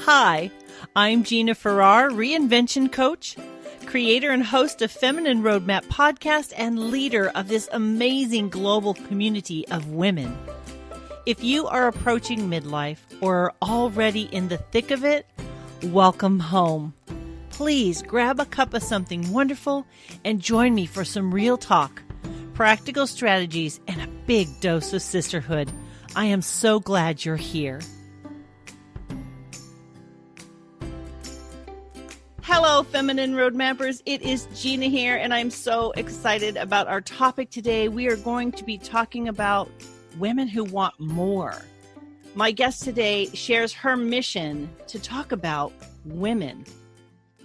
Hi, I'm Gina-R-Farrar, reinvention coach, creator and host of Feminine Roadmap podcast, and leader of this amazing global community of women. If you are approaching midlife or are already in the thick of it, welcome home. Please grab a cup of something wonderful and join me for some real talk, practical strategies, and a big dose of sisterhood. I am so glad you're here. Hello, Feminine Roadmappers. It is Gina here, and I'm so excited about our topic today. We are going to be talking about women who want more. My guest today shares her mission to talk about women.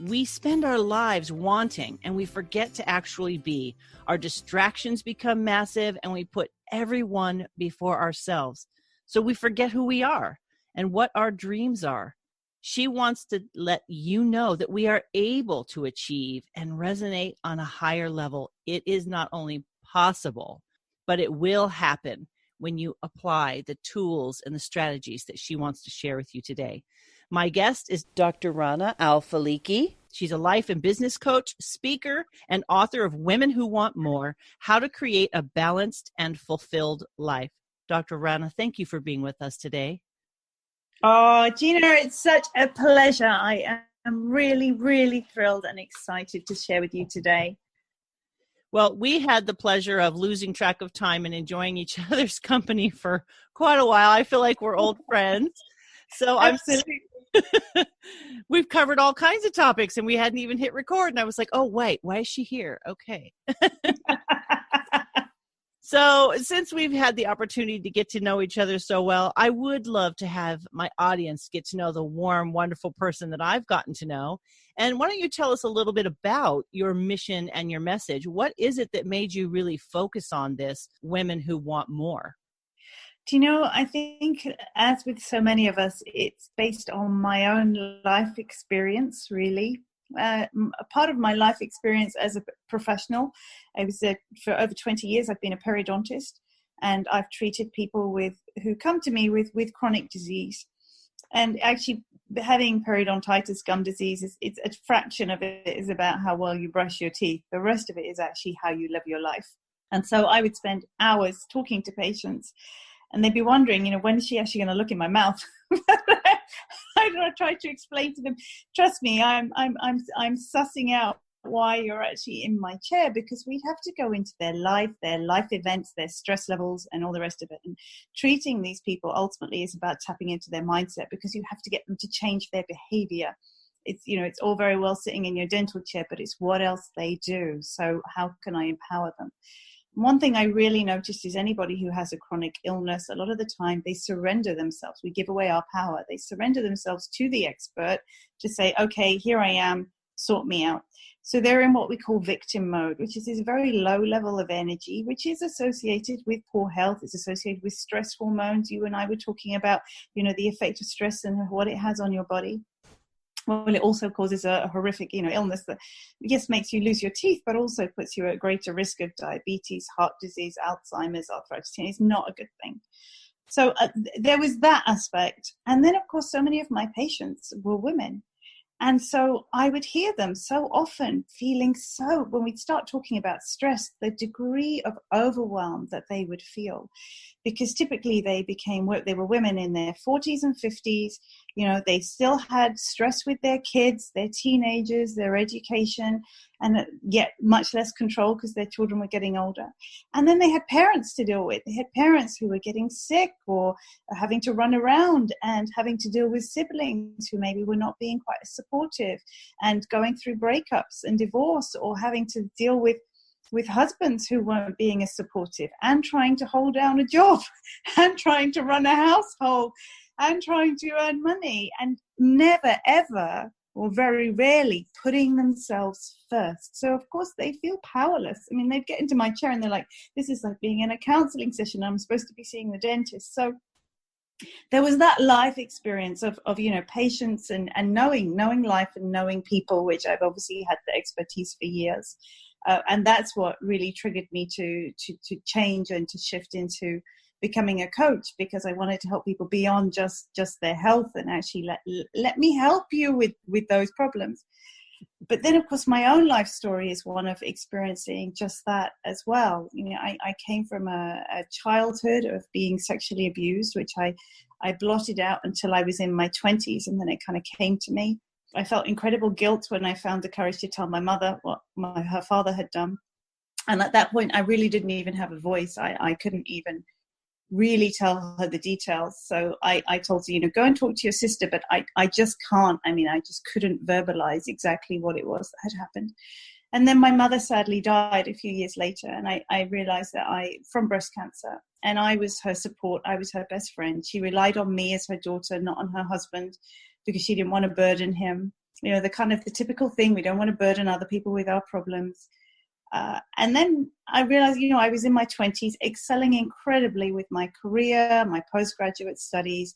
We spend our lives wanting, and we forget to actually be. Our distractions become massive, and we put everyone before ourselves. So we forget who we are and what our dreams are. She wants to let you know that we are able to achieve and resonate on a higher level. It is not only possible, but it will happen when you apply the tools and the strategies that she wants to share with you today. My guest is dr-rana-al-falaki. She's a life and business coach, speaker, and author of Women Who Want More, How to Create a Balanced and Fulfilled Life. Dr. Rana, thank you for being with us today. Oh, Gina, it's such a pleasure. I am really, really thrilled and excited to share with you today. Well, we had the pleasure of losing track of time and enjoying each other's company for quite a while. I feel like we're old friends. So we've covered all kinds of topics and we hadn't even hit record. And I was like, oh, wait, why is she here? Okay. So since we've had the opportunity to get to know each other so well, I would love to have my audience get to know the warm, wonderful person that I've gotten to know. And why don't you tell us a little bit about your mission and your message? What is it that made you really focus on this, Women Who Want More? Do you know, I think as with so many of us, it's based on my own life experience, really. A part of my life experience as a professional, I was for over 20 years, I've been a periodontist, and I've treated people who come to me with chronic disease. And actually having periodontitis, gum disease, it's a fraction of it is about how well you brush your teeth. The rest of it is actually how you live your life. And so I would spend hours talking to patients, and they'd be wondering, when is she actually going to look in my mouth? I try to explain to them, trust me, I'm sussing out why you're actually in my chair, because we'd have to go into their life events, their stress levels, and all the rest of it. And treating these people ultimately is about tapping into their mindset, because you have to get them to change their behavior. It's all very well sitting in your dental chair, but it's what else they do. So how can I empower them? One thing I really noticed is anybody who has a chronic illness, a lot of the time they surrender themselves. We give away our power. They surrender themselves to the expert to say, okay, here I am, sort me out. So they're in what we call victim mode, which is this very low level of energy, which is associated with poor health. It's associated with stress hormones. You and I were talking about, the effect of stress and what it has on your body. Well, it also causes a horrific, illness that, yes, makes you lose your teeth, but also puts you at greater risk of diabetes, heart disease, Alzheimer's, arthritis. It's not a good thing. So there was that aspect. And then, of course, so many of my patients were women. And so I would hear them so often feeling when we'd start talking about stress, the degree of overwhelm that they would feel, because typically they were women in their 40s and 50s. They still had stress with their kids, their teenagers, their education, and yet much less control because their children were getting older. And then they had parents to deal with. They had parents who were getting sick or having to run around and having to deal with siblings who maybe were not being quite as supportive, and going through breakups and divorce, or having to deal with husbands who weren't being as supportive, and trying to hold down a job and trying to run a household and trying to earn money, and never, ever, or very rarely putting themselves first. So, of course, they feel powerless. I mean, they'd get into my chair and they're like, this is like being in a counseling session. I'm supposed to be seeing the dentist. So there was that life experience of patience and knowing life and knowing people, which I've obviously had the expertise for years. And that's what really triggered me to change and to shift into becoming a coach, because I wanted to help people beyond just their health, and actually let me help you with those problems. But then, of course, my own life story is one of experiencing just that as well. I came from a childhood of being sexually abused, which I blotted out until I was in my 20s, and then it kind of came to me. I felt incredible guilt when I found the courage to tell my mother what her father had done. And at that point, I really didn't even have a voice. I couldn't even really tell her the details. So I told her, go and talk to your sister, but I just can't. I just couldn't verbalize exactly what it was that had happened. And then my mother sadly died a few years later, and I realized that from breast cancer, and I was her support. I was her best friend. She relied on me as her daughter, not on her husband, because she didn't want to burden him. The typical thing, we don't want to burden other people with our problems. And then I realized, I was in my 20s, excelling incredibly with my career, my postgraduate studies,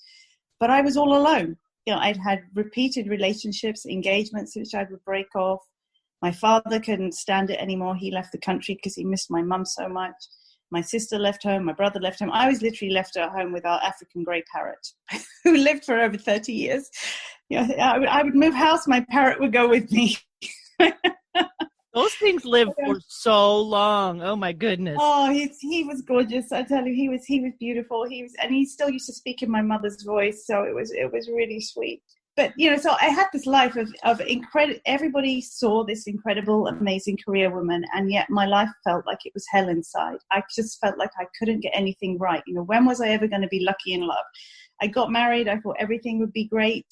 but I was all alone. I'd had repeated relationships, engagements, which I would break off. My father couldn't stand it anymore. He left the country because he missed my mum so much. My sister left home. My brother left home. I was literally left at home with our African grey parrot, who lived for over 30 years. I would move house. My parrot would go with me. Those things live for so long. Oh my goodness. Oh, he was gorgeous. I tell you, he was beautiful. And he still used to speak in my mother's voice. So it was really sweet. But, so I had this life of incredible, everybody saw this incredible, amazing career woman. And yet my life felt like it was hell inside. I just felt like I couldn't get anything right. When was I ever going to be lucky in love? I got married. I thought everything would be great.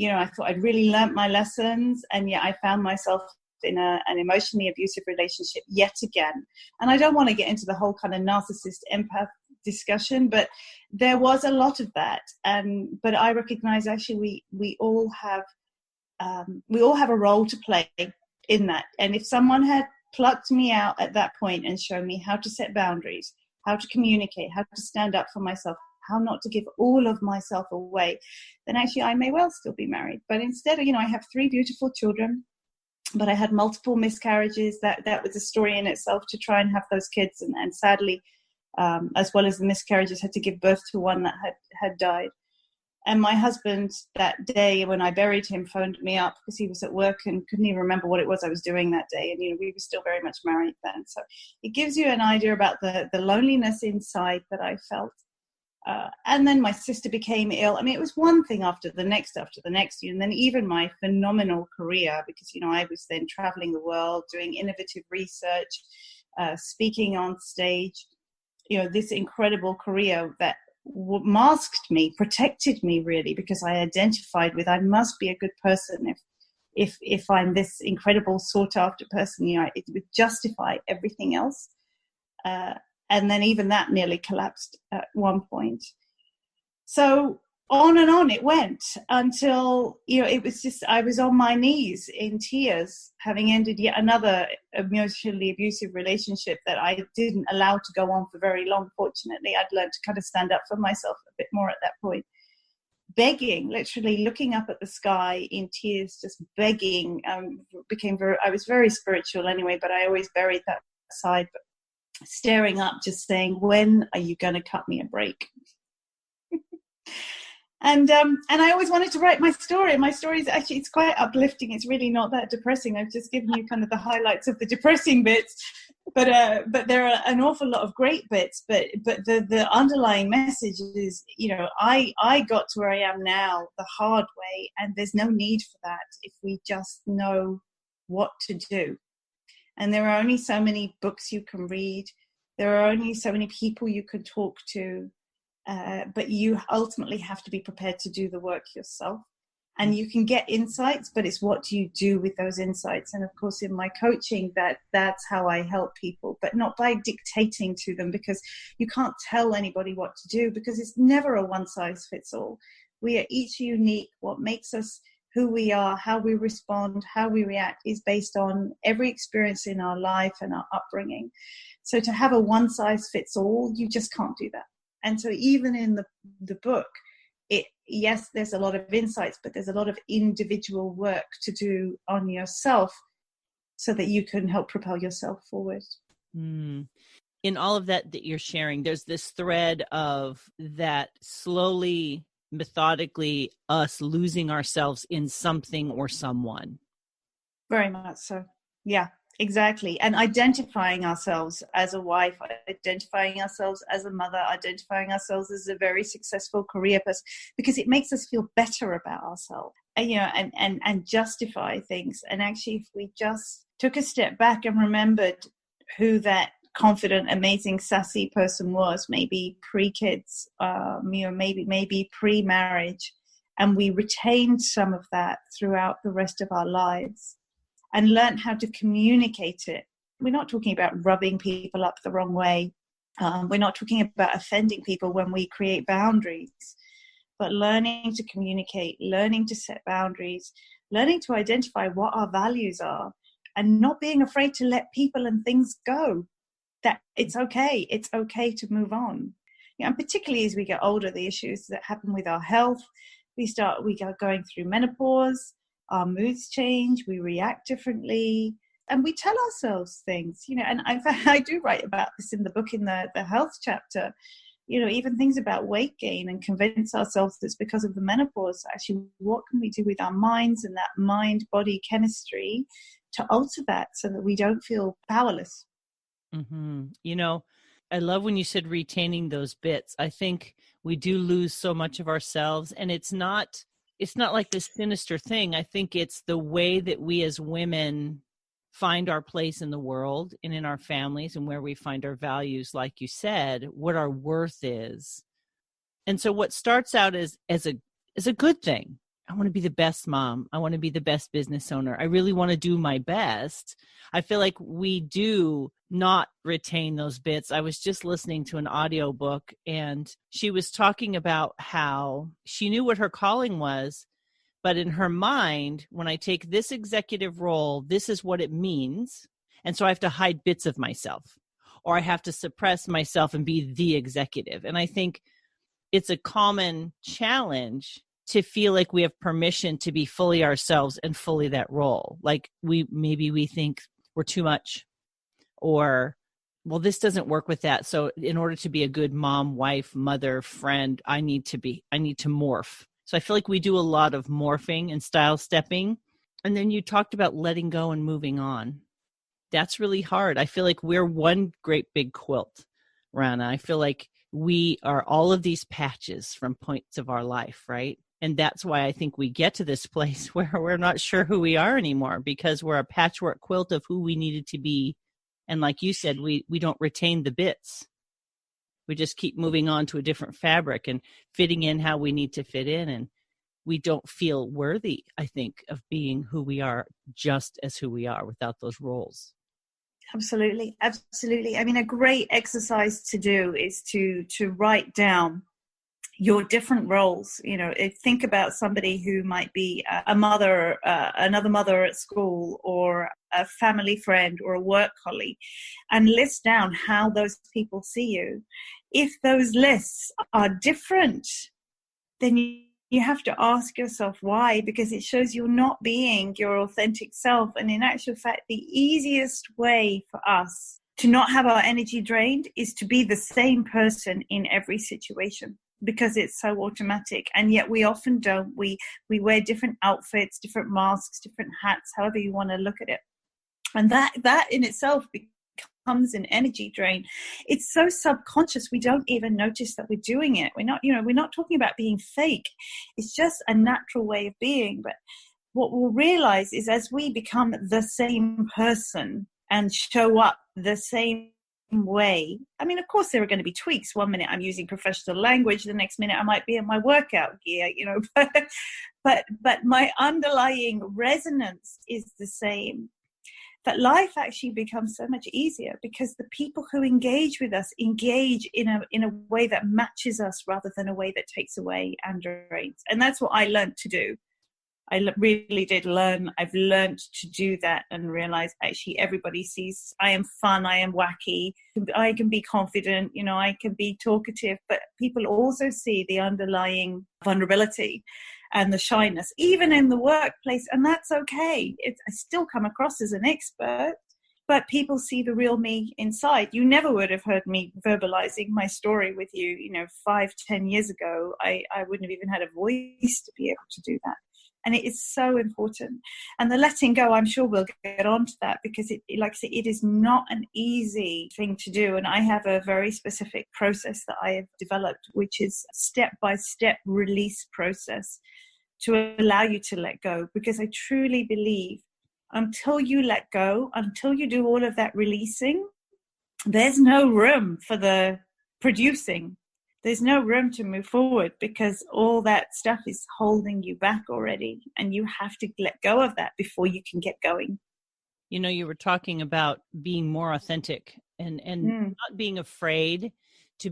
I thought I'd really learnt my lessons. And yet I found myself in an emotionally abusive relationship yet again. And I don't want to get into the whole kind of narcissist empath discussion, but there was a lot of that. But I recognize actually we all have a role to play in that. And if someone had plucked me out at that point and shown me how to set boundaries, how to communicate, how to stand up for myself, how not to give all of myself away, then actually I may well still be married. But instead, I have 3 beautiful children, but I had multiple miscarriages. That was a story in itself, to try and have those kids. And sadly, as well as the miscarriages, had to give birth to one that had died. And my husband, that day when I buried him, phoned me up because he was at work and couldn't even remember what it was I was doing that day. And, we were still very much married then. So it gives you an idea about the loneliness inside that I felt. And then my sister became ill. It was one thing after the next, and then even my phenomenal career, because, I was then traveling the world, doing innovative research, speaking on stage, this incredible career that masked me, protected me really, because I identified with, I must be a good person if I'm this incredible sought after person. It would justify everything else. And then even that nearly collapsed at one point. So on and on it went until, it was just, I was on my knees in tears, having ended yet another emotionally abusive relationship that I didn't allow to go on for very long. Fortunately, I'd learned to kind of stand up for myself a bit more at that point. Begging, literally looking up at the sky in tears, just begging, I was very spiritual anyway, but I always buried that side. But staring up, just saying, when are you going to cut me a break? And I always wanted to write my story. My story is actually, it's quite uplifting. It's really not that depressing. I've just given you kind of the highlights of the depressing bits, but there are an awful lot of great bits. But the underlying message is, I got to where I am now the hard way, and there's no need for that if we just know what to do. And there are only so many books you can read. There are only so many people you can talk to. But you ultimately have to be prepared to do the work yourself. And you can get insights, but it's what you do with those insights. And of course, in my coaching, that's how I help people, but not by dictating to them, because you can't tell anybody what to do, because it's never a one size fits all. We are each unique. What makes us who we are, how we respond, how we react is based on every experience in our life and our upbringing. So to have a one size fits all, you just can't do that. And so even in the book, yes, there's a lot of insights, but there's a lot of individual work to do on yourself so that you can help propel yourself forward. in all of that you're sharing, there's this thread of that slowly, methodically, us losing ourselves in something or someone. Very much so. Yeah, exactly. And identifying ourselves as a wife, identifying ourselves as a mother, identifying ourselves as a very successful career person, because it makes us feel better about ourselves, and justify things. And actually, if we just took a step back and remembered who that confident, amazing, sassy person was, maybe pre-kids, maybe pre-marriage, and we retained some of that throughout the rest of our lives and learned how to communicate it. We're not talking about rubbing people up the wrong way. We're not talking about offending people when we create boundaries, but learning to communicate, learning to set boundaries, learning to identify what our values are, and not being afraid to let people and things go. That it's okay to move on. And particularly as we get older, the issues that happen with our health, we go going through menopause, our moods change, we react differently, and we tell ourselves things, and I do write about this in the book, in the health chapter, even things about weight gain, and convince ourselves it's because of the menopause. Actually, what can we do with our minds and that mind-body chemistry to alter that so that we don't feel powerless? Mm-hmm. I love when you said retaining those bits. I think we do lose so much of ourselves, and it's not like this sinister thing. I think it's the way that we as women find our place in the world and in our families, and where we find our values, like you said, what our worth is. And so what starts out as a good thing. I want to be the best mom. I want to be the best business owner. I really want to do my best. I feel like we do not retain those bits. I was just listening to an audiobook, and she was talking about how she knew what her calling was, but in her mind, when I take this executive role, this is what it means. And so I have to hide bits of myself, or I have to suppress myself and be the executive. And I think it's a common challenge to feel like we have permission to be fully ourselves and fully that role. Like we think we're too much, or, well, this doesn't work with that. So in order to be a good mom, wife, mother, friend, I need to morph. So I feel like we do a lot of morphing and style stepping. And then you talked about letting go and moving on. That's really hard. I feel like we're one great big quilt, Rana. I feel like we are all of these patches from points of our life, right? And that's why I think we get to this place where we're not sure who we are anymore, because we're a patchwork quilt of who we needed to be. And like you said, we don't retain the bits. We just keep moving on to a different fabric and fitting in how we need to fit in. And we don't feel worthy, I think, of being who we are, just as who we are, without those roles. Absolutely. Absolutely. I mean, a great exercise to do is to write down your different roles. Think about somebody who might be a mother, another mother at school, or a family friend, or a work colleague, and list down how those people see you. If those lists are different, then you have to ask yourself why, because it shows you're not being your authentic self. And in actual fact, the easiest way for us to not have our energy drained is to be the same person in every situation, because it's so automatic. And yet we often don't. We wear different outfits, different masks, different hats, however you want to look at it. And that in itself becomes an energy drain. It's so subconscious, we don't even notice that we're doing it. We're not talking about being fake. It's just a natural way of being. But what we'll realize is, as we become the same person and show up the same way, I mean, of course there are going to be tweaks. One minute I'm using professional language, the next minute I might be in my workout gear, but my underlying resonance is the same. That life actually becomes so much easier, because the people who engage with us engage in a way that matches us, rather than a way that takes away and drains. And that's what I learned to do. Really did learn. I've learned to do that and realize actually everybody sees I am fun, I am wacky, I can be confident, I can be talkative, but people also see the underlying vulnerability and the shyness, even in the workplace. And that's okay. I still come across as an expert. but people see the real me inside. You never would have heard me verbalizing my story with you, 5-10 years ago. I wouldn't have even had a voice to be able to do that. And it is so important. And the letting go, I'm sure we'll get on to that, because it, like I say, it is not an easy thing to do. And I have a very specific process that I have developed, which is a step-by-step release process to allow you to let go. Because I truly believe until you let go, until you do all of that releasing, there's no room for the producing. There's no room to move forward, because all that stuff is holding you back already. And you have to let go of that before you can get going. You were talking about being more authentic and not being afraid to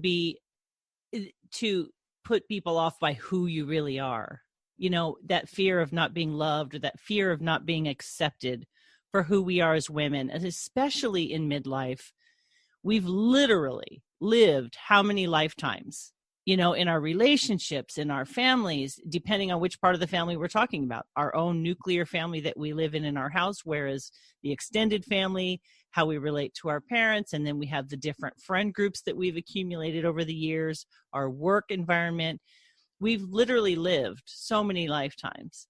put people off by who you really are. That fear of not being loved, or that fear of not being accepted for who we are as women, and especially in midlife. We've literally lived how many lifetimes, in our relationships, in our families, depending on which part of the family we're talking about. Our own nuclear family that we live in our house, whereas the extended family, how we relate to our parents, and then we have the different friend groups that we've accumulated over the years, our work environment. We've literally lived so many lifetimes.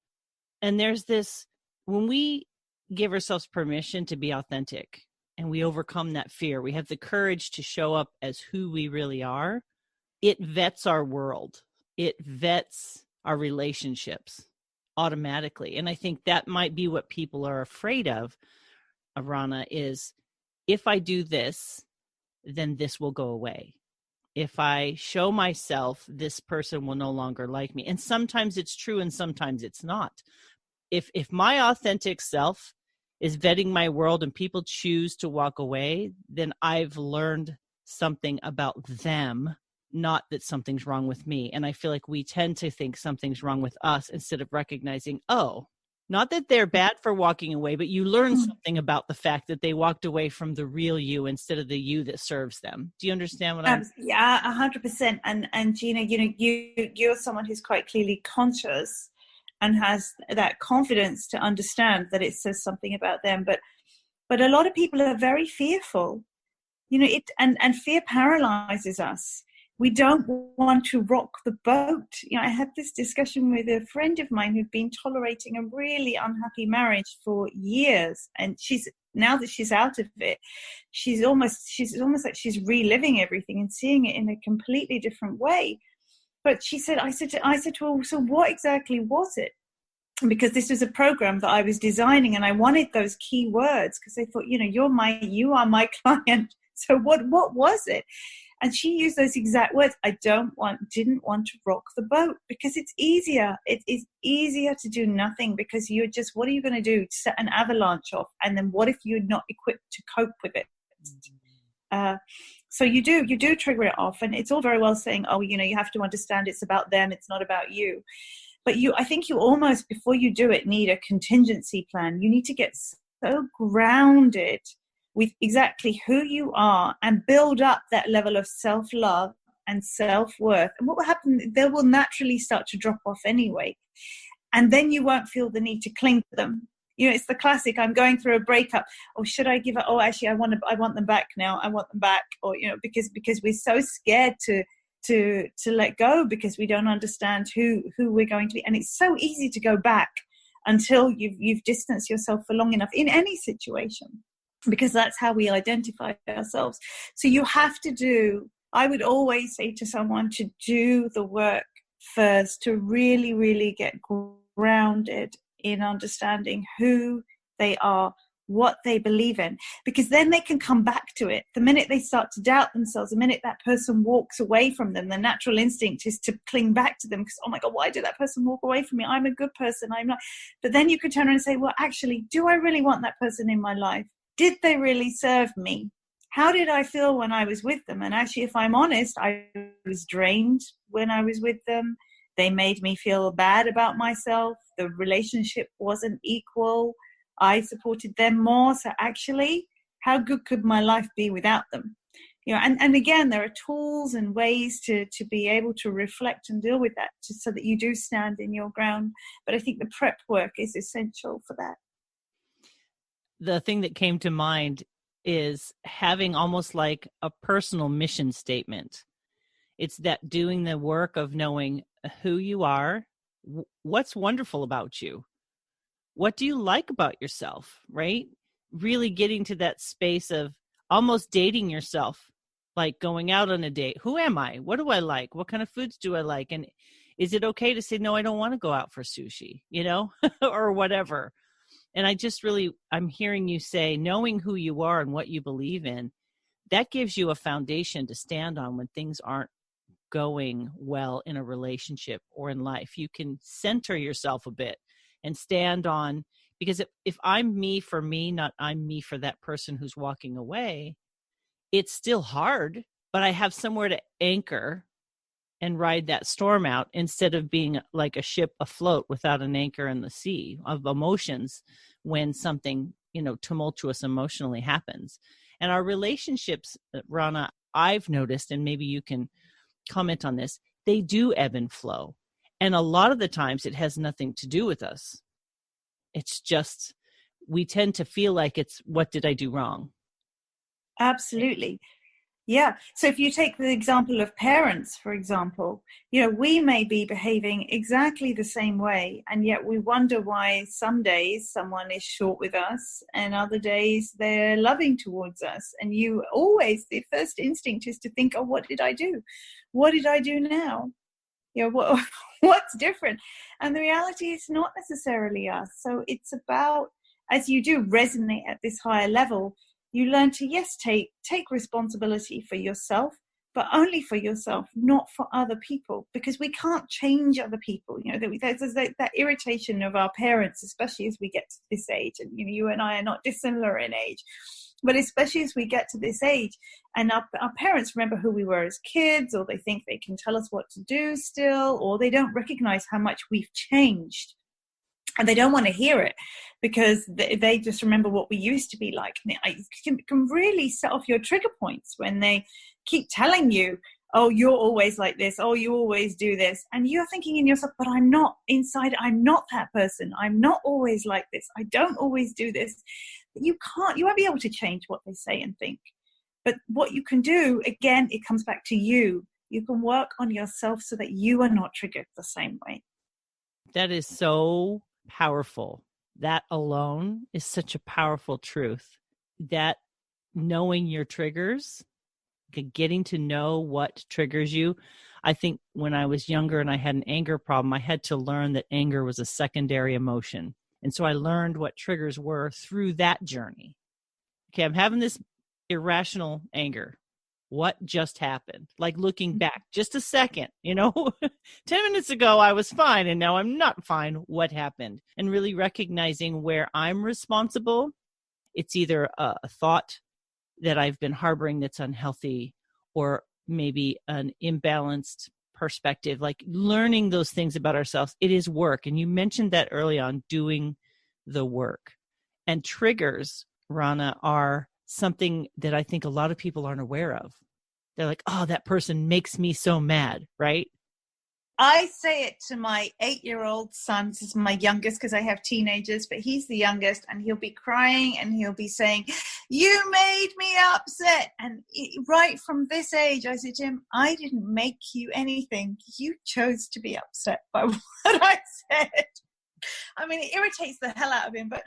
And there's this, when we give ourselves permission to be authentic, and we overcome that fear, we have the courage to show up as who we really are, it vets our world. It vets our relationships automatically. And I think that might be what people are afraid of, Rana, is if I do this, then this will go away. If I show myself, this person will no longer like me. And sometimes it's true and sometimes it's not. If my authentic self is vetting my world and people choose to walk away, then I've learned something about them, not that something's wrong with me. And I feel like we tend to think something's wrong with us instead of recognizing, not that they're bad for walking away, but you learn something about the fact that they walked away from the real you instead of the you that serves them. Do you understand what I'm saying? Yeah, 100%. And Gina, you're someone who's quite clearly conscious and has that confidence to understand that it says something about them. But a lot of people are very fearful, and fear paralyzes us. We don't want to rock the boat. I had this discussion with a friend of mine who'd been tolerating a really unhappy marriage for years. And now that she's out of it, she's almost like she's reliving everything and seeing it in a completely different way. But I said to her, so what exactly was it? Because this was a program that I was designing, and I wanted those key words, because I thought, you are my client. So what was it? And she used those exact words. I didn't want to rock the boat, because it's easier. It is easier to do nothing, because what are you going to do? Set an avalanche off. And then what if you're not equipped to cope with it? So you do trigger it off, and it's all very well saying, you have to understand it's about them, it's not about you. But I think you almost, before you do it, need a contingency plan. You need to get so grounded with exactly who you are and build up that level of self-love and self-worth. And what will happen, they will naturally start to drop off anyway. And then you won't feel the need to cling to them. It's the classic, I'm going through a breakup. Oh, should I give up? Oh, actually, I want them back now. I want them back. Or, because we're so scared to let go, because we don't understand who we're going to be. And it's so easy to go back until you've distanced yourself for long enough in any situation, because that's how we identify ourselves. So you have to I would always say to someone to do the work first, to really, really get grounded in understanding who they are, what they believe in, because then they can come back to it. The minute they start to doubt themselves, the minute that person walks away from them, the natural instinct is to cling back to them, because, oh my God, why did that person walk away from me? I'm a good person, I'm not. But then you could turn around and say, well, actually, do I really want that person in my life? Did they really serve me? How did I feel when I was with them? And actually, if I'm honest, I was drained when I was with them. They made me feel bad about myself. The relationship wasn't equal. I supported them more. So actually, how good could my life be without them? And again, there are tools and ways to be able to reflect and deal with that, just so that you do stand in your ground. But I think the prep work is essential for that. The thing that came to mind is having almost like a personal mission statement. It's that doing the work of knowing who you are, what's wonderful about you, what do you like about yourself, right? Really getting to that space of almost dating yourself, like going out on a date. Who am I? What do I like? What kind of foods do I like? And is it okay to say, no, I don't want to go out for sushi, or whatever? And I'm hearing you say, knowing who you are and what you believe in, that gives you a foundation to stand on when things aren't going well in a relationship or in life. You can center yourself a bit and stand on, because if I'm me for me, not I'm me for that person who's walking away, it's still hard, but I have somewhere to anchor and ride that storm out instead of being like a ship afloat without an anchor in the sea of emotions when something, tumultuous emotionally happens. And our relationships, Rana, I've noticed, and maybe you can comment on this, they do ebb and flow. And a lot of the times it has nothing to do with us. It's just, we tend to feel like it's, what did I do wrong? Absolutely. Yeah. So if you take the example of parents, for example, we may be behaving exactly the same way, and yet we wonder why some days someone is short with us and other days they're loving towards us. And the first instinct is to think, oh, what did I do? What did I do now? What's different? And the reality is not necessarily us. So it's about, as you do resonate at this higher level, you learn to, yes, take responsibility for yourself, but only for yourself, not for other people, because we can't change other people. There's that irritation of our parents, especially as we get to this age. And you and I are not dissimilar in age, but especially as we get to this age, and our parents remember who we were as kids, or they think they can tell us what to do still, or they don't recognize how much we've changed. And they don't want to hear it because they just remember what we used to be like. You can really set off your trigger points when they keep telling you, oh, you're always like this. Oh, you always do this. And you're thinking in yourself, but I'm not inside. I'm not that person. I'm not always like this. I don't always do this. You won't be able to change what they say and think. But what you can do, again, it comes back to you. You can work on yourself so that you are not triggered the same way. That is so powerful. That alone is such a powerful truth, that knowing your triggers, getting to know what triggers you. I think when I was younger and I had an anger problem, I had to learn that anger was a secondary emotion. And so I learned what triggers were through that journey. Okay, I'm having this irrational anger. What just happened? Like looking back, just a second, 10 minutes ago, I was fine and now I'm not fine. What happened? And really recognizing where I'm responsible. It's either a thought that I've been harboring that's unhealthy, or maybe an imbalanced perspective, like learning those things about ourselves. It is work. And you mentioned that early on, doing the work. And triggers, Rana, are something that I think a lot of people aren't aware of. They're like, oh, that person makes me so mad, right? I say it to my 8-year-old son. This is my youngest because I have teenagers, but he's the youngest, and he'll be crying and he'll be saying, you made me upset. And right from this age, I said to him, I didn't make you anything. You chose to be upset by what I said. I mean, it irritates the hell out of him, but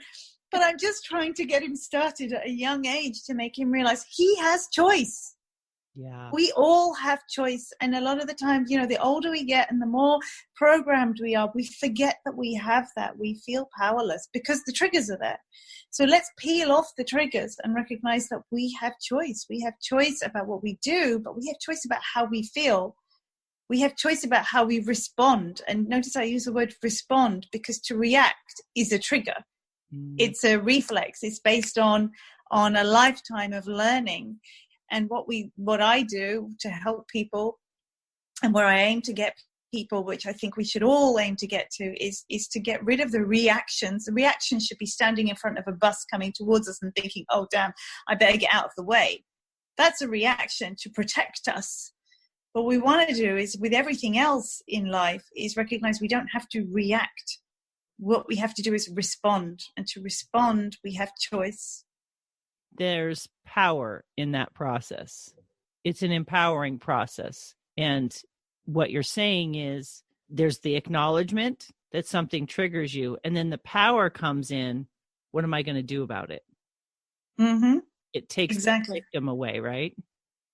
I'm just trying to get him started at a young age to make him realize he has choice. Yeah. We all have choice. And a lot of the times, the older we get and the more programmed we are, we forget that we have that. We feel powerless because the triggers are there. So let's peel off the triggers and recognize that we have choice. We have choice about what we do, but we have choice about how we feel. We have choice about how we respond. And notice I use the word respond because to react is a trigger. It's a reflex. It's based on a lifetime of learning. And what I do to help people, and where I aim to get people, which I think we should all aim to get to, is to get rid of the reactions. The reactions should be standing in front of a bus coming towards us and thinking, oh, damn, I better get out of the way. That's a reaction to protect us. What we want to do is, with everything else in life, is recognize we don't have to react. What we have to do is respond. And to respond, we have choice. there's power in that process. It's an empowering process. And what you're saying is there's the acknowledgement that something triggers you, and then the power comes in. What am I going to do about it? Mm-hmm. It takes Exactly. the victim away, right?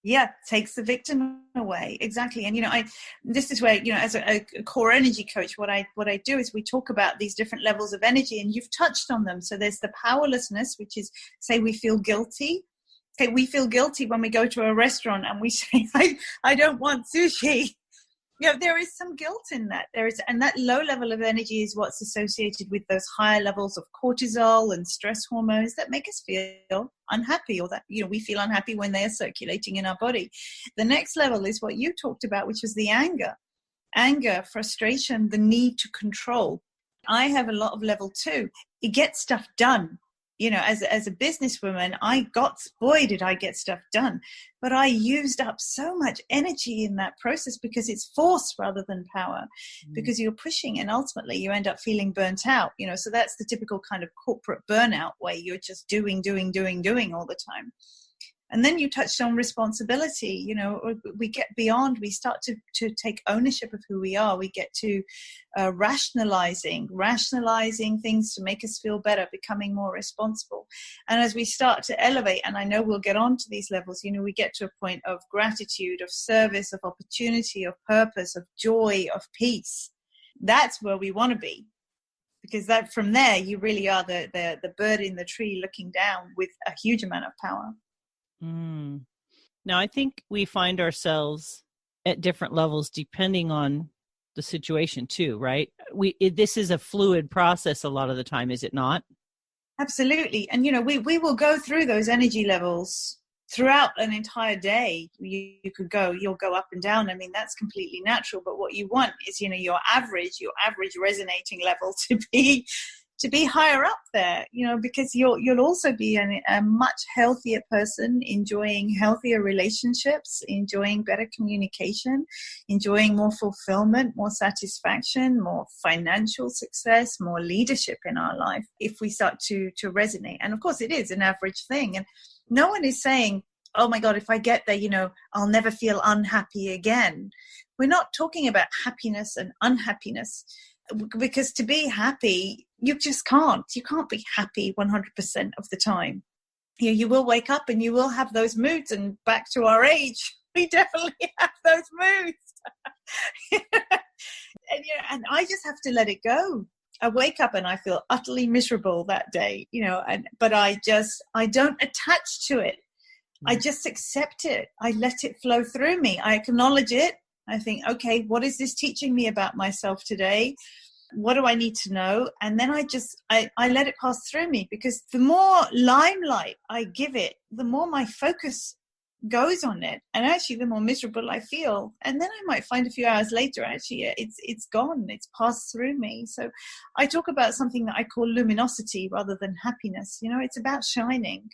Yeah, takes the victim away. Exactly. And, this is where, as a core energy coach, what I do is we talk about these different levels of energy, and you've touched on them. So there's the powerlessness, which is, say, we feel guilty. Okay, we feel guilty when we go to a restaurant and we say, I don't want sushi. There is some guilt in that. And that low level of energy is what's associated with those higher levels of cortisol and stress hormones that make us feel unhappy, or that, we feel unhappy when they are circulating in our body. The next level is what you talked about, which was the anger, frustration, the need to control. I have a lot of level 2. It gets stuff done. As a businesswoman, boy, did I get stuff done. But I used up so much energy in that process because it's force rather than power, because you're pushing, and ultimately you end up feeling burnt out. So that's the typical kind of corporate burnout, where you're just doing all the time. And then you touched on responsibility. We get beyond, we start to take ownership of who we are. We get to rationalizing things to make us feel better, becoming more responsible. And as we start to elevate, and I know we'll get on to these levels, we get to a point of gratitude, of service, of opportunity, of purpose, of joy, of peace. That's where we want to be. Because that from there, you really are the bird in the tree looking down with a huge amount of power. Now, I think we find ourselves at different levels depending on the situation too, right? This is a fluid process a lot of the time, is it not? Absolutely. And, we will go through those energy levels throughout an entire day. You'll go up and down. I mean, that's completely natural. But what you want is, your average resonating level to be higher up there, because you'll also be a much healthier person, enjoying healthier relationships, enjoying better communication, enjoying more fulfillment, more satisfaction, more financial success, more leadership in our life, if we start to resonate. And of course, it is an average thing. And no one is saying, oh my God, if I get there, I'll never feel unhappy again. We're not talking about happiness and unhappiness. Because to be happy, you just can't. You can't be happy 100% of the time. You will wake up and you will have those moods. And back to our age, we definitely have those moods. And I just have to let it go. I wake up and I feel utterly miserable that day, but I don't attach to it. I just accept it. I let it flow through me. I acknowledge it. I think, okay, what is this teaching me about myself today? What do I need to know? And then I let it pass through me, because the more limelight I give it, the more my focus goes on it. And actually, the more miserable I feel. And then I might find a few hours later, actually, it's gone. It's passed through me. So I talk about something that I call luminosity rather than happiness. It's about shining.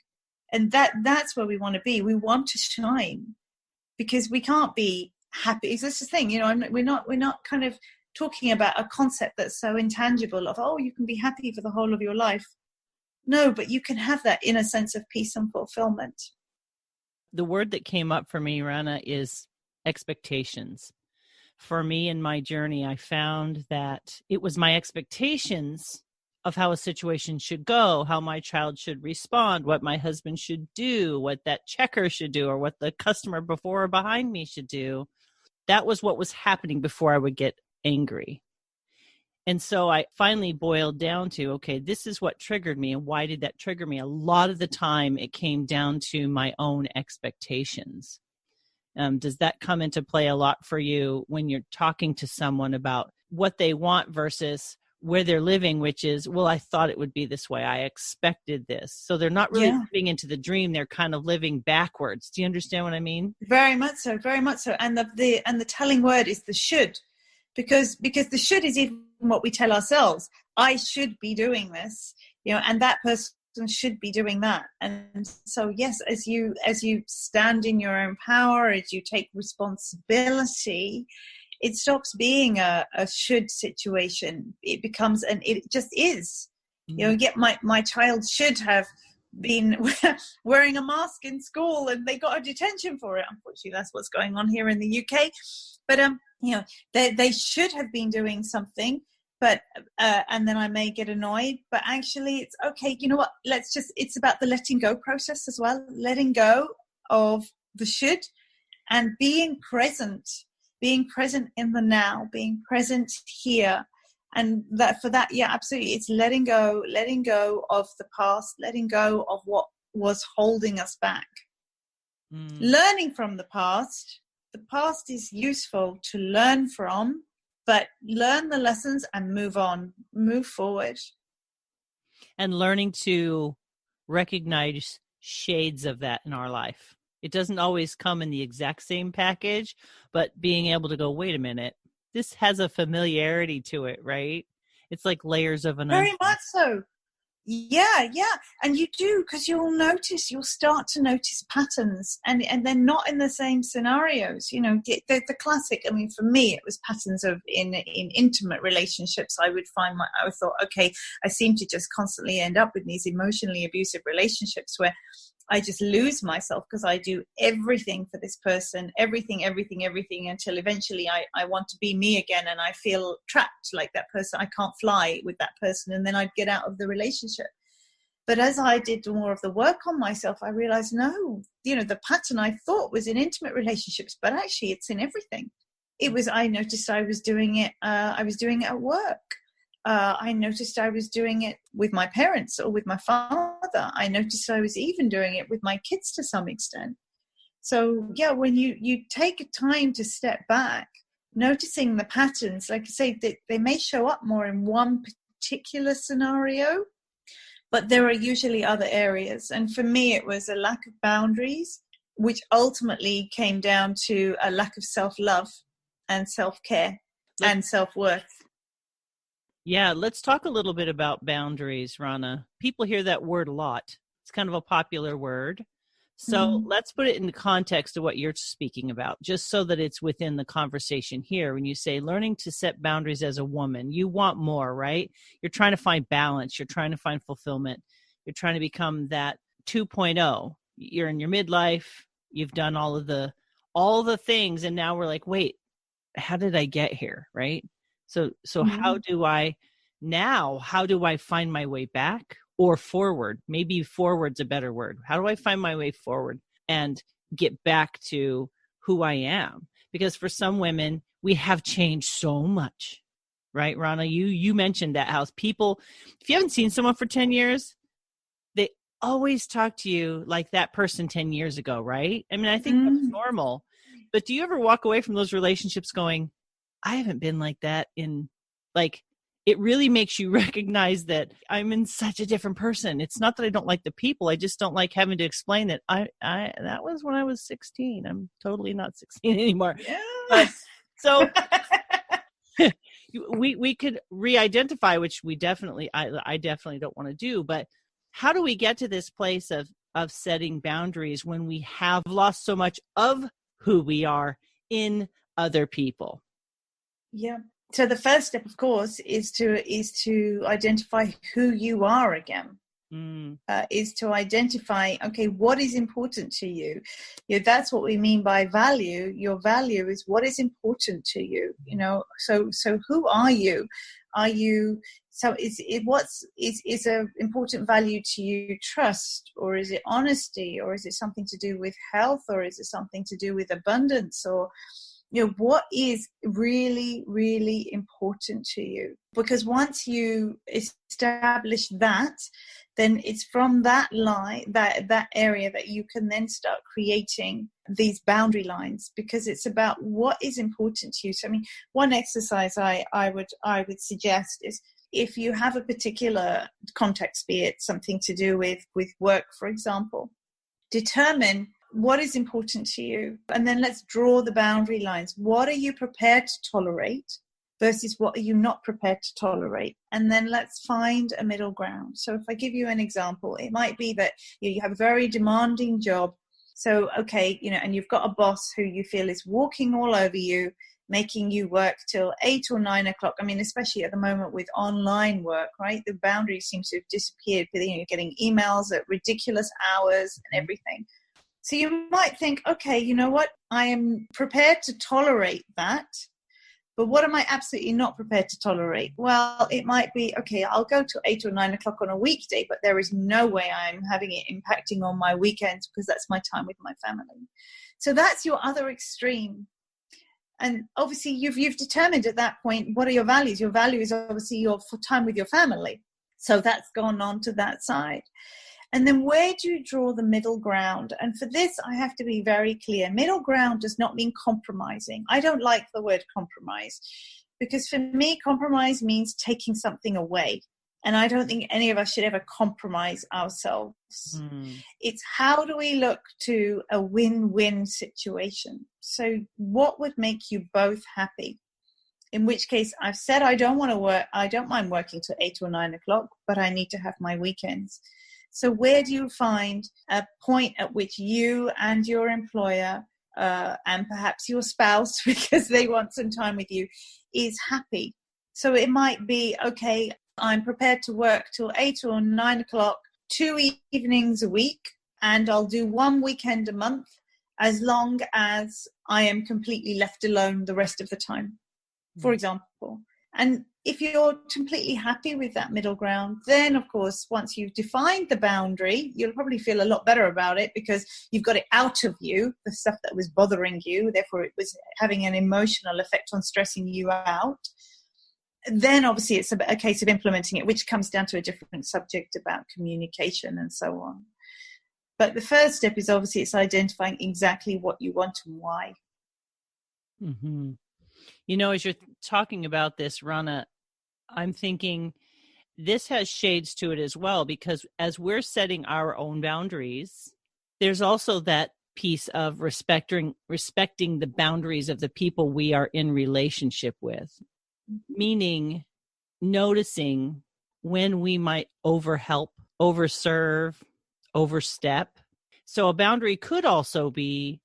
And that's where we want to be. We want to shine, because we can't be happy. It's just the thing, we're not kind of talking about a concept that's so intangible of, oh, you can be happy for the whole of your life. No, but you can have that inner sense of peace and fulfillment. The word that came up for me, Rana, is expectations. For me in my journey, I found that it was my expectations of how a situation should go, how my child should respond, what my husband should do, what that checker should do, or what the customer before or behind me should do. That was what was happening before I would get angry. And so I finally boiled down to, okay, this is what triggered me. And why did that trigger me? A lot of the time it came down to my own expectations. Does that come into play a lot for you when you're talking to someone about what they want versus where they're living, which is, well, I thought it would be this way. I expected this. So they're not really living into the dream. They're kind of living backwards. Do you understand what I mean? Very much so, very much so. And the telling word is the should, because the should is even what we tell ourselves. I should be doing this, and that person should be doing that. And so, yes, as you stand in your own power, as you take responsibility, it stops being a should situation. It becomes it just is. Yet my child should have been wearing a mask in school and they got a detention for it. Unfortunately, that's what's going on here in the UK. But they should have been doing something. But and then I may get annoyed. But actually, it's okay. You know what? It's about the letting go process as well. Letting go of the should and being present in the now, being present here. And yeah, absolutely. It's letting go of the past, letting go of what was holding us back. Learning from the past. The past is useful to learn from, but learn the lessons and move on, move forward. And learning to recognize shades of that in our life. It doesn't always come in the exact same package, but being able to go, wait a minute, this has a familiarity to it, right? It's like layers of an very much so. Yeah. And you do, because you'll start to notice patterns, and they're not in the same scenarios. You know, the classic, I mean, for me, it was patterns of in intimate relationships. I thought, okay, I seem to just constantly end up with these emotionally abusive relationships where I just lose myself because I do everything for this person, everything, until eventually I want to be me again and I feel trapped like that person. I can't fly with that person, and then I'd get out of the relationship. But as I did more of the work on myself, I realized, no, the pattern I thought was in intimate relationships, but actually it's in everything. I noticed I was doing it. I was doing it at work. I noticed I was doing it with my parents or with my father. I noticed I was even doing it with my kids to some extent. So yeah, when you take time to step back, noticing the patterns, like I say, they may show up more in one particular scenario, but there are usually other areas. And for me, it was a lack of boundaries, which ultimately came down to a lack of self-love and self-care and self-worth. Yeah, let's talk a little bit about boundaries, Rana. People hear that word a lot. It's kind of a popular word. So let's put it in the context of what you're speaking about, just so that it's within the conversation here. When you say learning to set boundaries as a woman, you want more, right? You're trying to find balance. You're trying to find fulfillment. You're trying to become that 2.0. You're in your midlife. You've done all the things. And now we're like, wait, how did I get here, right? So how do I find my way back or forward? Maybe forward's a better word. How do I find my way forward and get back to who I am? Because for some women, we have changed so much, right, Rana? You mentioned that house. People, if you haven't seen someone for 10 years, they always talk to you like that person 10 years ago, right? I mean, I think that's normal. But do you ever walk away from those relationships going, I haven't been like that it really makes you recognize that I'm in such a different person. It's not that I don't like the people. I just don't like having to explain that that was when I was 16. I'm totally not 16 anymore. Yeah. But, so we could re-identify, which I definitely don't want to do. But how do we get to this place of setting boundaries when we have lost so much of who we are in other people? Yeah. So the first step, of course, is to identify who you are again. Is to identify, okay, what is important to you? That's what we mean by value. Your value is what is important to you. So who are you? Are you? So is a important value to you trust, or is it honesty, or is it something to do with health, or is it something to do with abundance, or what is really, really important to you? Because once you establish that, then it's from that line, that area, that you can then start creating these boundary lines, because it's about what is important to you. So, I mean, one exercise I would suggest is, if you have a particular context, be it something to do with work, for example, determine what is important to you, and then let's draw the boundary lines. What are you prepared to tolerate versus what are you not prepared to tolerate? And then let's find a middle ground. So if I give you an example, it might be that you have a very demanding job. So, okay, and you've got a boss who you feel is walking all over you, making you work till 8 or 9 o'clock. I mean, especially at the moment with online work, right? The boundary seems to have disappeared. You're getting emails at ridiculous hours and everything. So you might think, okay, you know what? I am prepared to tolerate that. But what am I absolutely not prepared to tolerate? Well, it might be, okay, I'll go to 8 or 9 o'clock on a weekday, but there is no way I'm having it impacting on my weekends because that's my time with my family. So that's your other extreme. And obviously you've determined at that point, what are your values? Your value is obviously your time with your family. So that's gone on to that side. And then where do you draw the middle ground? And for this, I have to be very clear. Middle ground does not mean compromising. I don't like the word compromise because for me, compromise means taking something away. And I don't think any of us should ever compromise ourselves. It's how do we look to a win-win situation? So what would make you both happy? In which case I've said, I don't want to work. I don't mind working till 8 or 9 o'clock, but I need to have my weekends. So where do you find a point at which you and your employer and perhaps your spouse, because they want some time with you, is happy? So it might be, okay, I'm prepared to work till 8 or 9 o'clock, 2 evenings a week, and I'll do one weekend a month as long as I am completely left alone the rest of the time, for example. And if you're completely happy with that middle ground, then of course, once you've defined the boundary, you'll probably feel a lot better about it because you've got it out of you, the stuff that was bothering you. Therefore, it was having an emotional effect on stressing you out. Then obviously it's a case of implementing it, which comes down to a different subject about communication and so on. But the first step is obviously it's identifying exactly what you want and why. Mm-hmm. You know, as you're talking about this, Rana, I'm thinking this has shades to it as well, because as we're setting our own boundaries, there's also that piece of respecting the boundaries of the people we are in relationship with, meaning noticing when we might overhelp, overserve, overstep. So a boundary could also be,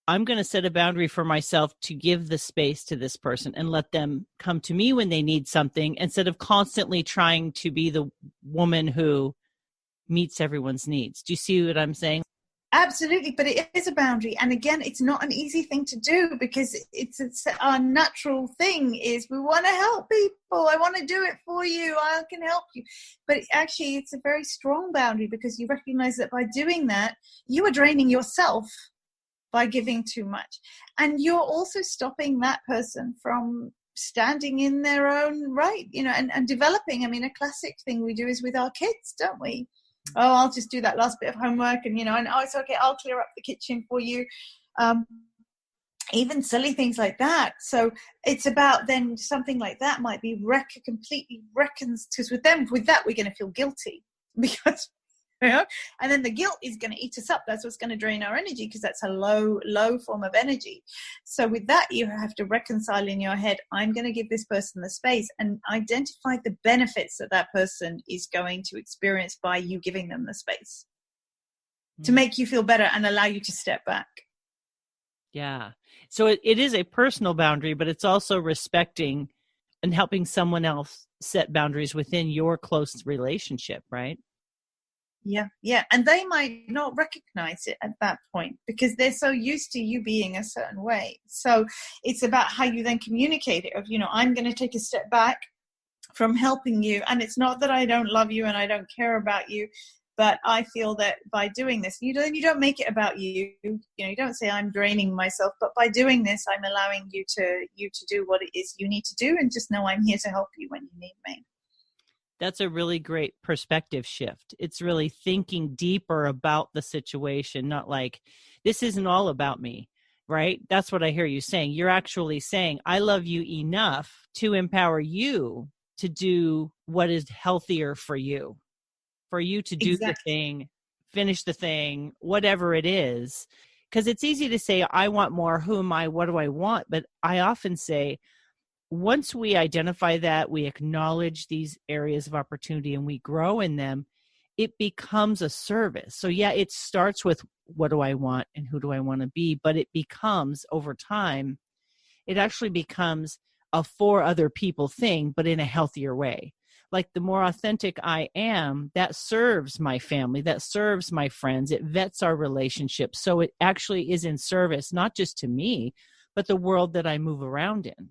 I'm going to set a boundary for myself to give the space to this person and let them come to me when they need something instead of constantly trying to be the woman who meets everyone's needs. Do you see what I'm saying? Absolutely, but it is a boundary. And again, it's not an easy thing to do because it's our natural thing is we want to help people. I want to do it for you. I can help you. But actually, it's a very strong boundary because you recognize that by doing that, you are draining yourself by giving too much. And you're also stopping that person from standing in their own right, you know, and developing. I mean, a classic thing we do is with our kids, don't we? Oh, I'll just do that last bit of homework and, you know, and oh, it's okay, I'll clear up the kitchen for you. Even silly things like that. So it's about then something like that might be completely because with that, we're going to feel guilty because, you know, and then the guilt is going to eat us up. That's what's going to drain our energy because that's a low form of energy. So with that, you have to reconcile in your head, I'm going to give this person the space and identify the benefits that that person is going to experience by you giving them the space to make you feel better and allow you to step back. Yeah. So it is a personal boundary, but it's also respecting and helping someone else set boundaries within your close relationship, right? Yeah. And they might not recognize it at that point because they're so used to you being a certain way. So it's about how you then communicate it of, you know, I'm going to take a step back from helping you. And it's not that I don't love you and I don't care about you, but I feel that by doing this, you don't make it about you. You know, you don't say I'm draining myself, but by doing this, I'm allowing you to do what it is you need to do and just know I'm here to help you when you need me. That's a really great perspective shift. It's really thinking deeper about the situation, not like, this isn't all about me, right? That's what I hear you saying. You're actually saying, I love you enough to empower you to do what is healthier for you to do the thing, finish the thing, whatever it is. Because it's easy to say, I want more. Who am I? What do I want? But I often say, once we identify that, we acknowledge these areas of opportunity and we grow in them, it becomes a service. So yeah, it starts with what do I want and who do I want to be, but it becomes over time, it actually becomes a for other people thing, but in a healthier way. Like the more authentic I am, that serves my family, that serves my friends, it vets our relationship. So it actually is in service, not just to me, but the world that I move around in.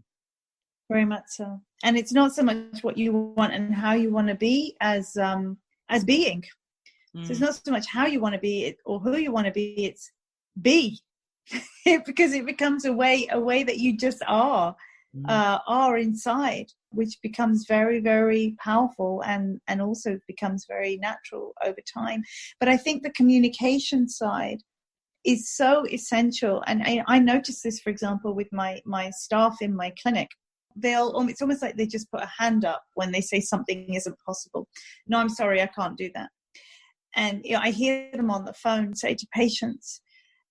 Very much so. And it's not so much what you want and how you want to be as being. So it's not so much how you want to be or who you want to be, it's be. Because it becomes a way that you just are inside, which becomes very, very powerful and also becomes very natural over time. But I think the communication side is so essential. And I notice this, for example, with my staff in my clinic. It's almost like they just put a hand up when they say something isn't possible. No, I'm sorry, I can't do that. And I hear them on the phone say to patients,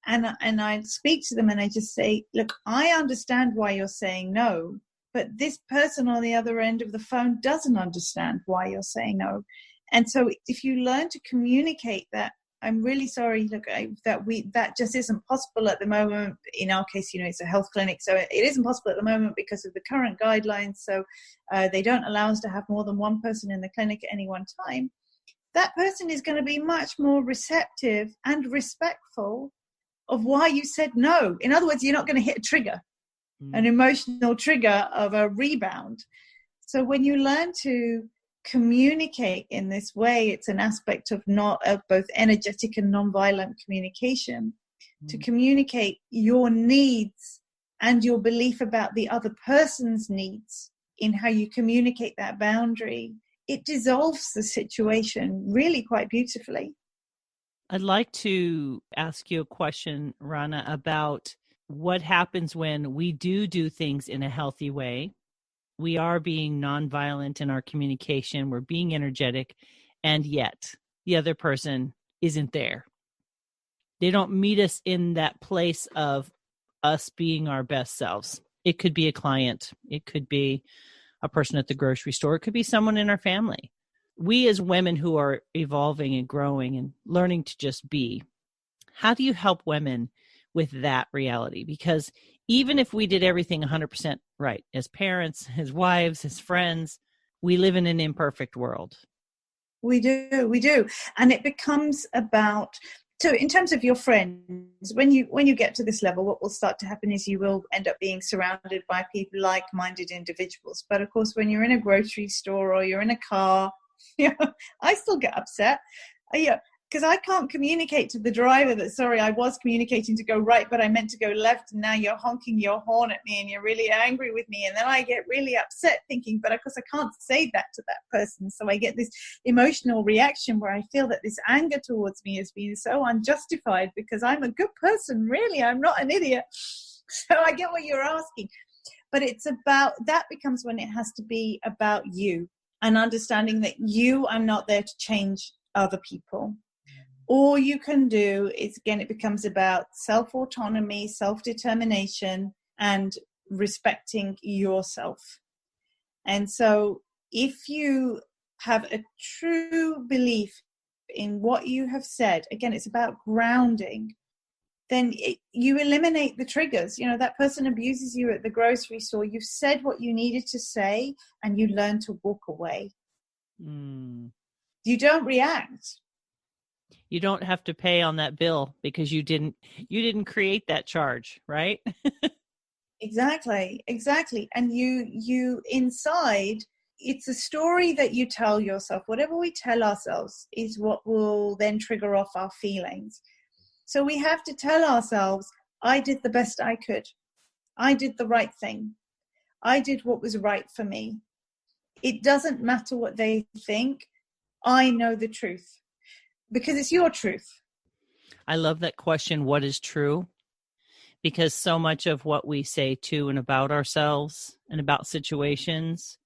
and I speak to them and I just say, look, I understand why you're saying no, but this person on the other end of the phone doesn't understand why you're saying no. And so if you learn to communicate that, I'm really sorry, look, that just isn't possible at the moment. In our case, it's a health clinic, so it isn't possible at the moment because of the current guidelines. So they don't allow us to have more than one person in the clinic at any one time. That person is going to be much more receptive and respectful of why you said no. In other words, you're not going to hit a trigger, an emotional trigger of a rebound. So when you learn to communicate in this way, it's an aspect of both energetic and nonviolent communication, to communicate your needs and your belief about the other person's needs in how you communicate that boundary. It dissolves the situation really quite beautifully. I'd like to ask you a question, Rana, about what happens when we do things in a healthy way. We are being nonviolent in our communication. We're being energetic, and yet the other person isn't there. They don't meet us in that place of us being our best selves. It could be a client. It could be a person at the grocery store. It could be someone in our family. We as women who are evolving and growing and learning to just be, how do you help women with that reality? Because even if we did everything 100% right, as parents, as wives, as friends, we live in an imperfect world. We do. And it becomes about, so in terms of your friends, when you get to this level, what will start to happen is you will end up being surrounded by people, like-minded individuals. But of course, when you're in a grocery store or you're in a car, I still get upset. Because I can't communicate to the driver that, sorry, I was communicating to go right, but I meant to go left, and now you're honking your horn at me and you're really angry with me. And then I get really upset thinking, but of course I can't say that to that person. So I get this emotional reaction where I feel that this anger towards me is being so unjustified because I'm a good person. Really, I'm not an idiot. So I get what you're asking. But it's about, that becomes when it has to be about you and understanding that I'm not there to change other people. All you can do is, again, it becomes about self-autonomy, self-determination, and respecting yourself. And so if you have a true belief in what you have said, again, it's about grounding, then you eliminate the triggers. That person abuses you at the grocery store. You've said what you needed to say, and you learn to walk away. You don't react. You don't have to pay on that bill because you didn't create that charge, right? Exactly. And you inside, it's a story that you tell yourself. Whatever we tell ourselves is what will then trigger off our feelings. So we have to tell ourselves, I did the best I could. I did the right thing. I did what was right for me. It doesn't matter what they think. I know the truth. Because it's your truth. I love that question, what is true? Because so much of what we say to and about ourselves and about situations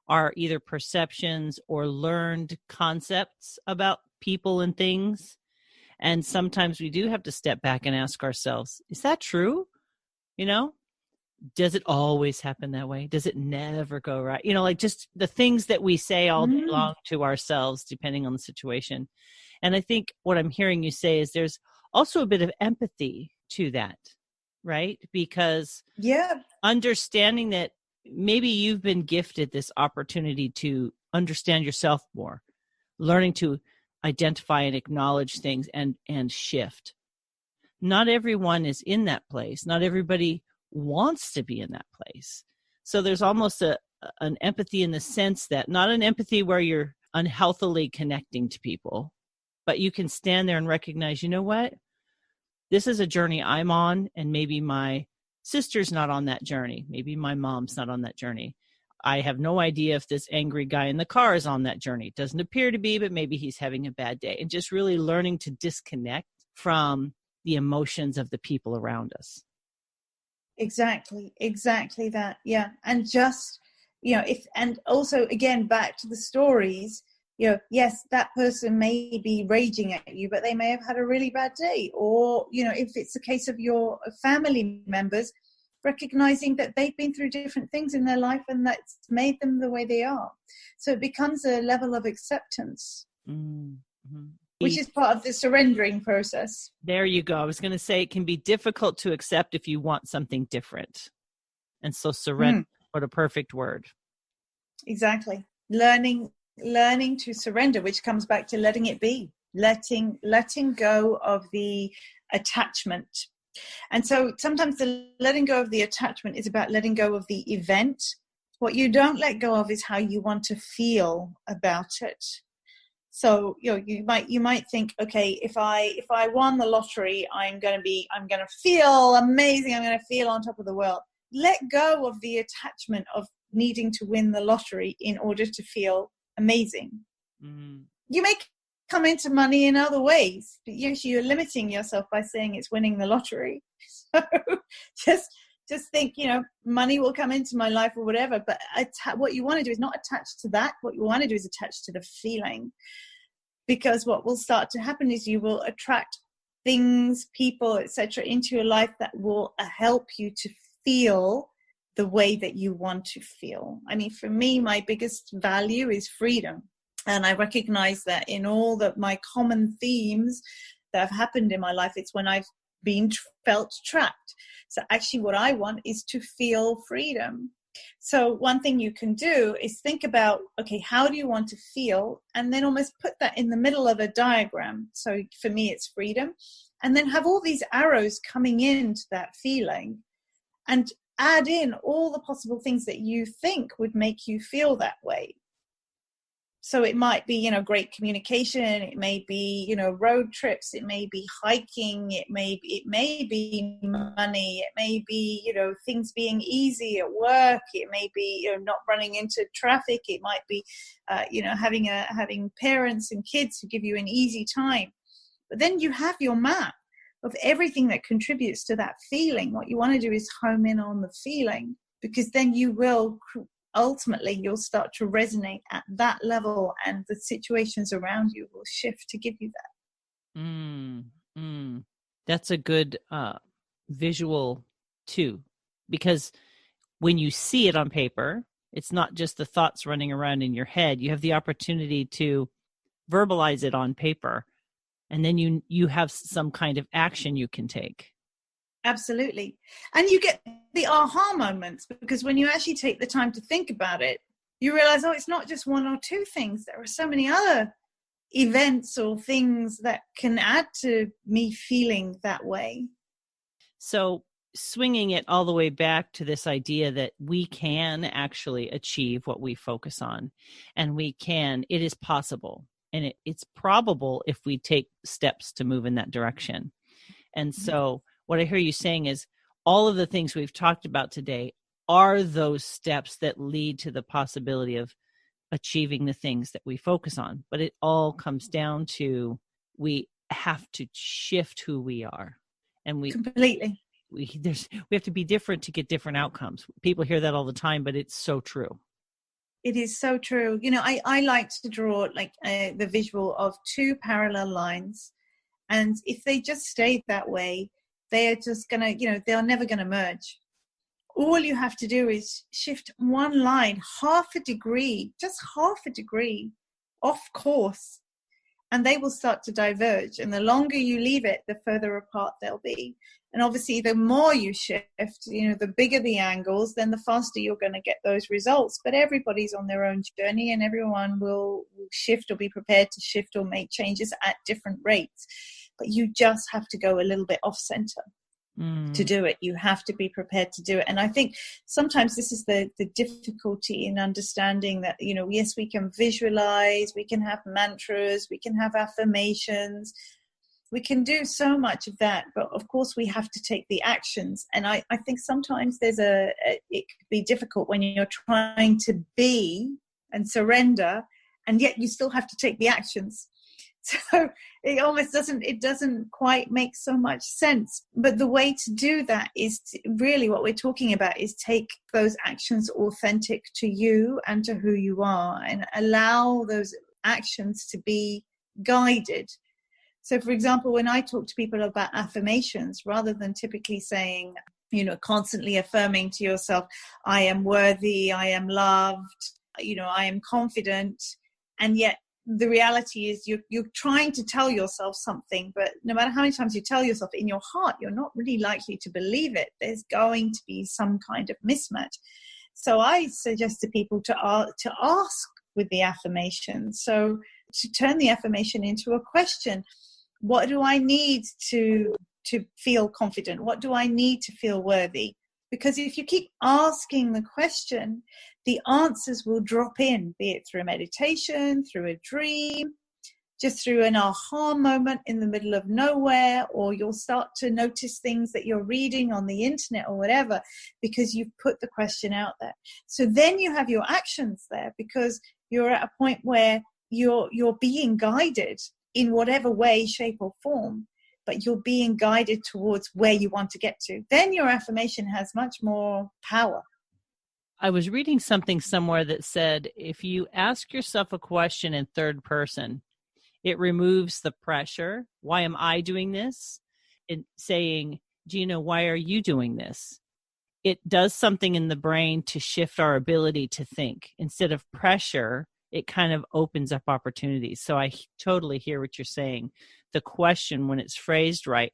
are either perceptions or learned concepts about people and things. And sometimes we do have to step back and ask ourselves, is that true? Does it always happen that way? Does it never go right? Like just the things that we say all day long to ourselves, depending on the situation. And I think what I'm hearing you say is there's also a bit of empathy to that. right? Because Yeah. understanding that maybe you've been gifted this opportunity to understand yourself more, learning to identify and acknowledge things and shift. Not everyone is in that place. Not everybody wants to be in that place. So there's almost an empathy in the sense that, not an empathy where you're unhealthily connecting to people, but you can stand there and recognize, you know what? This is a journey I'm on, and maybe my sister's not on that journey. Maybe my mom's not on that journey. I have no idea if this angry guy in the car is on that journey. Doesn't appear to be, but maybe he's having a bad day. And just really learning to disconnect from the emotions of the people around us. Exactly that. Yeah. And just, and also again, back to the stories, yes, that person may be raging at you, but they may have had a really bad day. Or, if it's a case of your family members, recognizing that they've been through different things in their life and that's made them the way they are. So it becomes a level of acceptance, which is part of the surrendering process. There you go. I was going to say it can be difficult to accept if you want something different. And so surrender, what a perfect word. Exactly. Learning to surrender, which comes back to letting it be, letting go of the attachment. And so sometimes the letting go of the attachment is about letting go of the event. What you don't let go of is how you want to feel about it. So, you might think, okay, if I won the lottery, I'm going to feel amazing. I'm going to feel on top of the world. Let go of the attachment of needing to win the lottery in order to feel amazing. You may come into money in other ways, but usually you're limiting yourself by saying it's winning the lottery. So just think, money will come into my life or whatever, but what you want to do is not attach to that. What you want to do is attach to the feeling, because what will start to happen is you will attract things, people, etc., into your life that will help you to feel the way that you want to feel. I mean, for me, my biggest value is freedom. And I recognize that in all my common themes that have happened in my life, it's when I've been felt trapped. So actually what I want is to feel freedom. So one thing you can do is think about, okay, how do you want to feel? And then almost put that in the middle of a diagram. So for me, it's freedom. And then have all these arrows coming into that feeling and add in all the possible things that you think would make you feel that way. So it might be, great communication. It may be, road trips. It may be hiking. It may be money. It may be, things being easy at work. It may be, not running into traffic. It might be, having parents and kids who give you an easy time. But then you have your map of everything that contributes to that feeling. What you want to do is home in on the feeling, because then you will ultimately you'll start to resonate at that level, and the situations around you will shift to give you that. That's a good visual too, because when you see it on paper, it's not just the thoughts running around in your head. You have the opportunity to verbalize it on paper, and then you have some kind of action you can take. Absolutely. And you get the aha moments, because when you actually take the time to think about it, you realize, it's not just one or two things. There are so many other events or things that can add to me feeling that way. So swinging it all the way back to this idea that we can actually achieve what we focus on, and it is possible, and it's probable if we take steps to move in that direction. And so what I hear you saying is all of the things we've talked about today are those steps that lead to the possibility of achieving the things that we focus on. But it all comes down to, we have to shift who we are. And we have to be different to get different outcomes. People hear that all the time, but it's so true. It is so true. I like to draw the visual of two parallel lines. And if they just stayed that way, they are just going to, they're never going to merge. All you have to do is shift one line, half a degree off course. and they will start to diverge. And the longer you leave it, the further apart they'll be. And obviously, the more you shift, the bigger the angles, then the faster you're going to get those results. But everybody's on their own journey, and everyone will shift or be prepared to shift or make changes at different rates. But you just have to go a little bit off center to do it. You have to be prepared to do it. And I think sometimes this is the difficulty in understanding that, yes, we can visualize, we can have mantras, we can have affirmations, we can do so much of that, but of course we have to take the actions. And I think sometimes it could be difficult when you're trying to be and surrender, and yet you still have to take the actions. So it doesn't quite make so much sense. But the way to do that is really what we're talking about is take those actions authentic to you and to who you are, and allow those actions to be guided. So, for example, when I talk to people about affirmations, rather than typically saying, constantly affirming to yourself, I am worthy, I am loved, I am confident, and yet the reality is you're trying to tell yourself something, but no matter how many times you tell yourself, in your heart, you're not really likely to believe it. There's going to be some kind of mismatch. So I suggest to people to ask with the affirmation. So to turn the affirmation into a question. What do I need to feel confident? What do I need to feel worthy? Because if you keep asking the question, the answers will drop in, be it through a meditation, through a dream, just through an aha moment in the middle of nowhere, or you'll start to notice things that you're reading on the internet or whatever, because you've put the question out there. So then you have your actions there, because you're at a point where you're being guided in whatever way, shape, or form, but you're being guided towards where you want to get to. Then your affirmation has much more power. I was reading something somewhere that said, if you ask yourself a question in third person, it removes the pressure. Why am I doing this? And saying, Gina, why are you doing this? It does something in the brain to shift our ability to think. Instead of pressure, it kind of opens up opportunities. So I totally hear what you're saying. The question, when it's phrased right,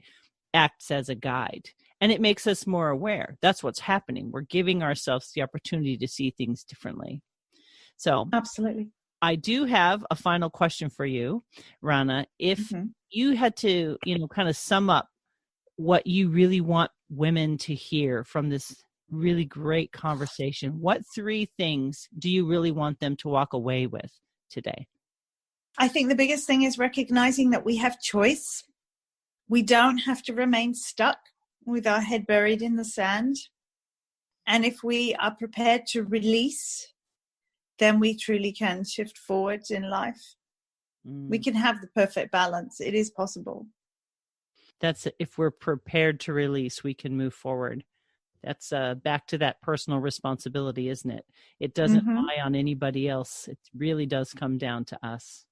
acts as a guide, and it makes us more aware. That's what's happening. We're giving ourselves the opportunity to see things differently. So absolutely. I do have a final question for you, Rana. If you had to, kind of sum up what you really want women to hear from this really great conversation, what 3 things do you really want them to walk away with today? I think the biggest thing is recognizing that we have choice. We don't have to remain stuck with our head buried in the sand. And if we are prepared to release, then we truly can shift forwards in life. We can have the perfect balance. It is possible. That's if we're prepared to release, we can move forward. That's back to that personal responsibility, isn't it? It doesn't lie on anybody else. It really does come down to us.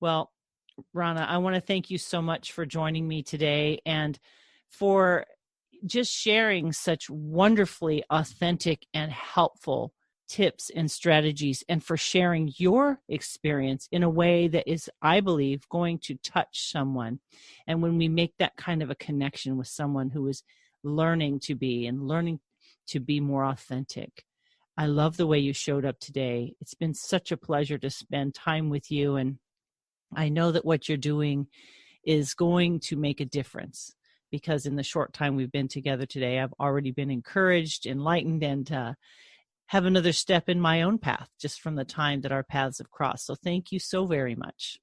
Well, Rana, I want to thank you so much for joining me today and for just sharing such wonderfully authentic and helpful tips and strategies, and for sharing your experience in a way that is, I believe, going to touch someone. And when we make that kind of a connection with someone who is learning to be more authentic. I love the way you showed up today. It's been such a pleasure to spend time with you. And I know that what you're doing is going to make a difference, because in the short time we've been together today, I've already been encouraged, enlightened, and have another step in my own path just from the time that our paths have crossed. So thank you so very much.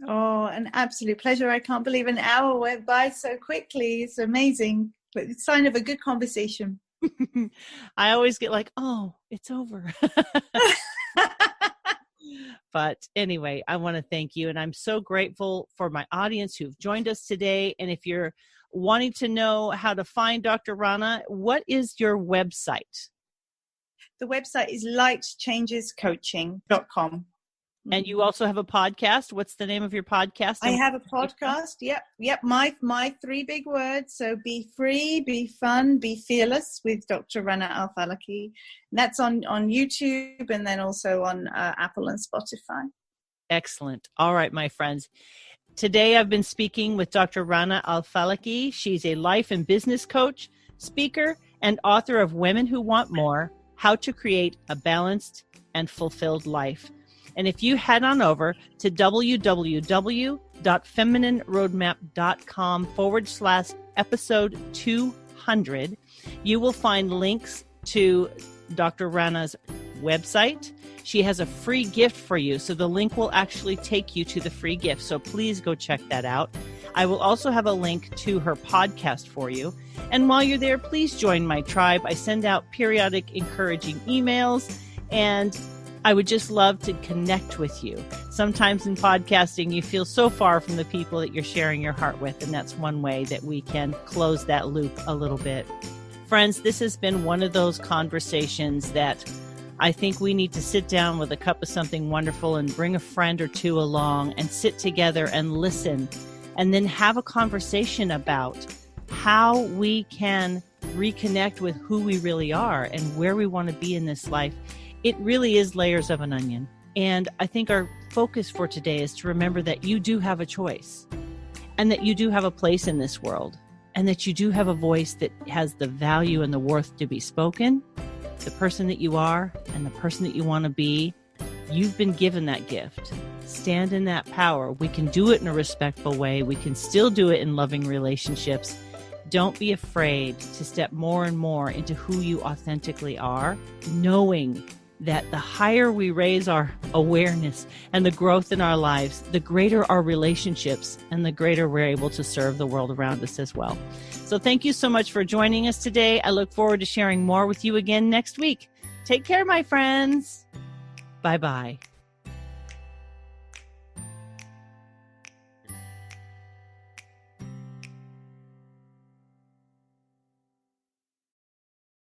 Oh, an absolute pleasure. I can't believe an hour went by so quickly. It's amazing. But it's a sign of a good conversation. I always get like, oh, it's over. But anyway, I want to thank you. And I'm so grateful for my audience who've joined us today. And if you're wanting to know how to find Dr. Rana, what is your website? The website is lightchangescoaching.com. And you also have a podcast. What's the name of your podcast? I have a podcast. Yep. My 3 big words. So be free, be fun, be fearless with dr-rana-al-falaki. That's on YouTube, and then also on Apple and Spotify. Excellent. All right, my friends. Today I've been speaking with Dr. Rana-al-Falaki. She's a life and business coach, speaker, and author of Women Who Want More, How to Create a Balanced and Fulfilled Life. And if you head on over to www.feminineroadmap.com/episode 200, you will find links to Dr. Rana's website. She has a free gift for you, so the link will actually take you to the free gift. So please go check that out. I will also have a link to her podcast for you. And while you're there, please join my tribe. I send out periodic encouraging emails, and I would just love to connect with you. Sometimes in podcasting, you feel so far from the people that you're sharing your heart with, and that's one way that we can close that loop a little bit. Friends, this has been one of those conversations that I think we need to sit down with a cup of something wonderful and bring a friend or two along and sit together and listen, and then have a conversation about how we can reconnect with who we really are and where we want to be in this life. It really is layers of an onion. And I think our focus for today is to remember that you do have a choice, and that you do have a place in this world, and that you do have a voice that has the value and the worth to be spoken. The person that you are and the person that you want to be, you've been given that gift. Stand in that power. We can do it in a respectful way. We can still do it in loving relationships. Don't be afraid to step more and more into who you authentically are, knowing that the higher we raise our awareness and the growth in our lives, the greater our relationships and the greater we're able to serve the world around us as well. So thank you so much for joining us today. I look forward to sharing more with you again next week. Take care, my friends. Bye-bye.